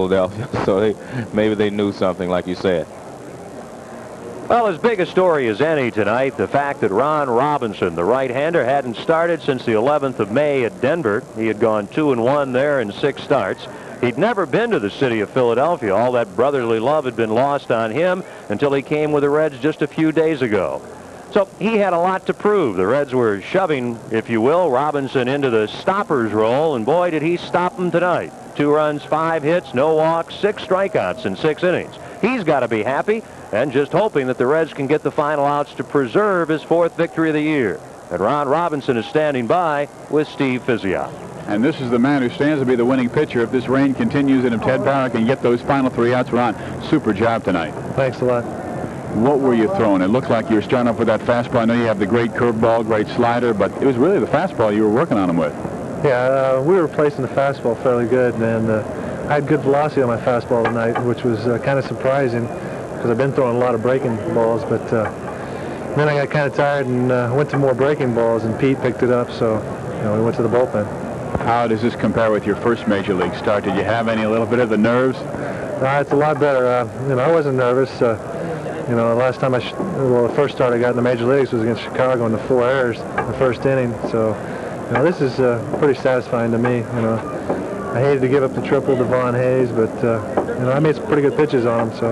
Philadelphia, so maybe they knew something, like you said. Well, as big a story as any tonight, the fact that Ron Robinson, the right-hander, hadn't started since the 11th of May at Denver. He had gone 2-1 there in 6 starts. He'd never been to the city of Philadelphia. All that brotherly love had been lost on him until he came with the Reds just a few days ago. So he had a lot to prove. The Reds were shoving, if you will, Robinson into the stopper's role, and boy, did he stop them tonight. 2 runs, 5 hits, no walks, 6 strikeouts in 6 innings. He's got to be happy and just hoping that the Reds can get the final outs to preserve his 4th victory of the year. And Ron Robinson is standing by with Steve Physiak. And this is the man who stands to be the winning pitcher if this rain continues and if Ted Power can get those final 3 outs. Ron, super job tonight. Thanks a lot. What were you throwing? It looked like you were starting off with that fastball. I know you have the great curveball, great slider, but it was really the fastball you were working on him with. Yeah, we were placing the fastball fairly good, and I had good velocity on my fastball tonight, which was kind of surprising because I've been throwing a lot of breaking balls, but then I got kind of tired and went to more breaking balls, and Pete picked it up, so we went to the bullpen. How does this compare with your first major league start? Did you have a little bit of the nerves? It's a lot better. I wasn't nervous. The last time the first start I got in the major leagues was against Chicago in the 4 errors in the first inning. So, this is pretty satisfying to me. I hated to give up the triple to Von Hayes, but I made some pretty good pitches on him, so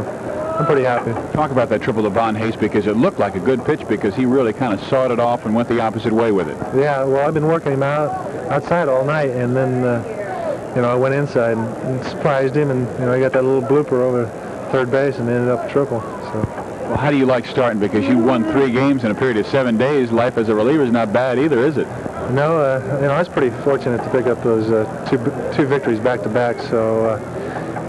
I'm pretty happy. Talk about that triple to Von Hayes, because it looked like a good pitch because he really kind of sawed it off and went the opposite way with it. Yeah, well, I've been working him outside all night, and then I went inside and surprised him, and he got that little blooper over third base and ended up a triple. So. Well, how do you like starting? Because you won 3 games in a period of 7 days. Life as a reliever is not bad either, is it? No, I was pretty fortunate to pick up those two victories back-to-back. So,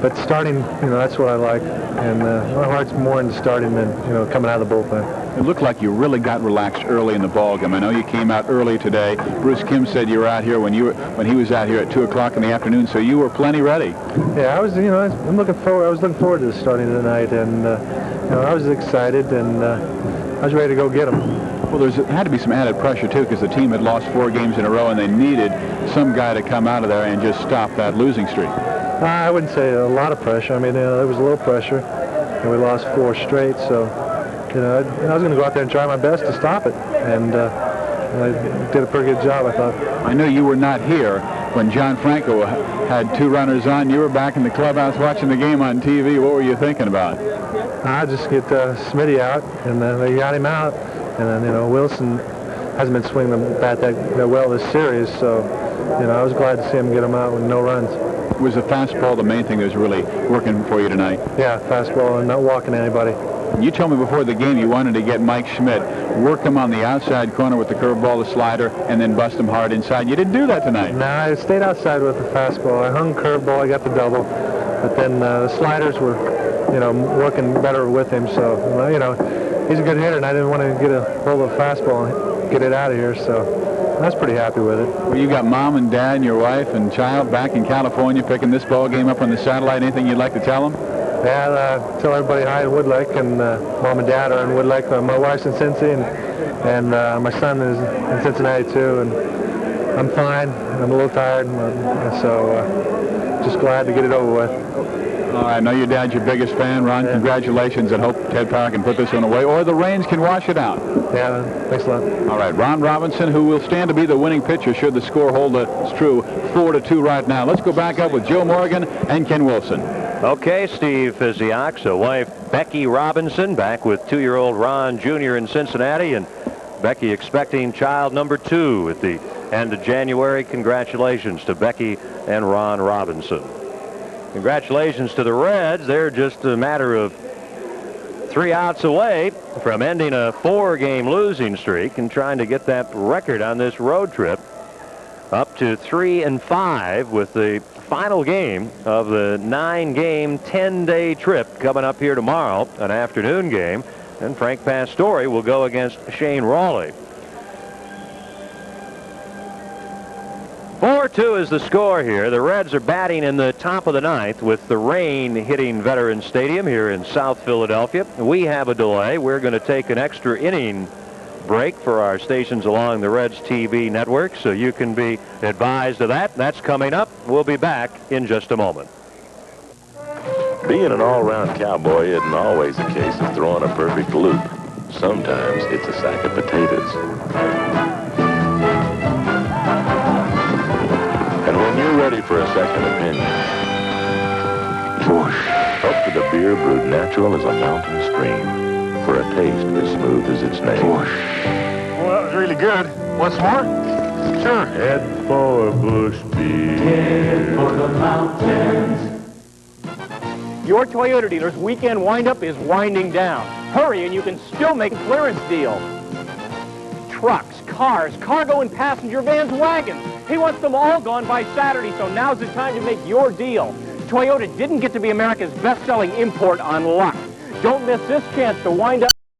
but starting, that's what I like, and my heart's more into starting than coming out of the bullpen. It looked like you really got relaxed early in the ballgame. I know you came out early today. Bruce Kim said you were out here when he was out here at 2 o'clock in the afternoon, so you were plenty ready. Yeah, I was. I was looking forward to starting tonight, and I was excited, and I was ready to go get them. Well, there had to be some added pressure too, because the team had lost 4 games in a row, and they needed some guy to come out of there and just stop that losing streak. I wouldn't say a lot of pressure. I mean, there was a little pressure, and we lost 4 straight, so. I was going to go out there and try my best to stop it, and I did a pretty good job, I thought. I know you were not here when John Franco had 2 runners on. You were back in the clubhouse watching the game on TV. What were you thinking about? I just get Smitty out, and they got him out, and then Wilson hasn't been swinging the bat that well this series, so I was glad to see him get him out with no runs. Was the fastball the main thing that was really working for you tonight? Yeah, fastball and not walking anybody. You told me before the game you wanted to get Mike Schmidt, work him on the outside corner with the curveball, the slider, and then bust him hard inside. You didn't do that tonight. No, I stayed outside with the fastball. I hung curveball, I got the double, but then the sliders were, working better with him. So, he's a good hitter, and I didn't want to get a hold of the fastball and get it out of here. So I was pretty happy with it. Well, you got mom and dad and your wife and child back in California picking this ball game up on the satellite. Anything you'd like to tell them? Yeah, tell everybody hi in Woodlake, and mom and dad are in Woodlake. My wife's in Cincy, and my son is in Cincinnati too, and I'm fine. I'm a little tired, so just glad to get it over with. All right, I know your dad's your biggest fan. Ron, yeah. Congratulations, and hope Ted Power can put this one away, or the rains can wash it out. Yeah, thanks a lot. All right, Ron Robinson, who will stand to be the winning pitcher should the score hold it's true, 4-2 right now. Let's go back up with Joe Morgan and Ken Wilson. Okay, Steve Physiak, so wife Becky Robinson back with 2-year-old Ron Jr. in Cincinnati, and Becky expecting child number 2 at the end of January. Congratulations to Becky and Ron Robinson. Congratulations to the Reds. They're just a matter of 3 outs away from ending a 4-game losing streak and trying to get that record on this road trip up to 3-5 with the final game of the 9-game, 10-day trip coming up here tomorrow, an afternoon game, and Frank Pastore will go against Shane Rawley. 4-2 is the score here. The Reds are batting in the top of the 9th with the rain hitting Veterans Stadium here in South Philadelphia. We have a delay. We're going to take an extra inning break for our stations along the Reds TV network, so you can be advised of that. That's coming up. We'll be back in just a moment. Being an all-round cowboy isn't always a case of throwing a perfect loop. Sometimes it's a sack of potatoes. And when you're ready for a second opinion, up to the beer brewed natural as a mountain stream, for a taste as smooth as its name. Well, that was really good. Want some more? Sure. Head for Bush beer. Head for the mountains. Your Toyota dealer's weekend windup is winding down. Hurry and you can still make a clearance deal. Trucks, cars, cargo and passenger vans, wagons. He wants them all gone by Saturday, so now's the time to make your deal. Toyota didn't get to be America's best-selling import on luck. Don't miss this chance to wind up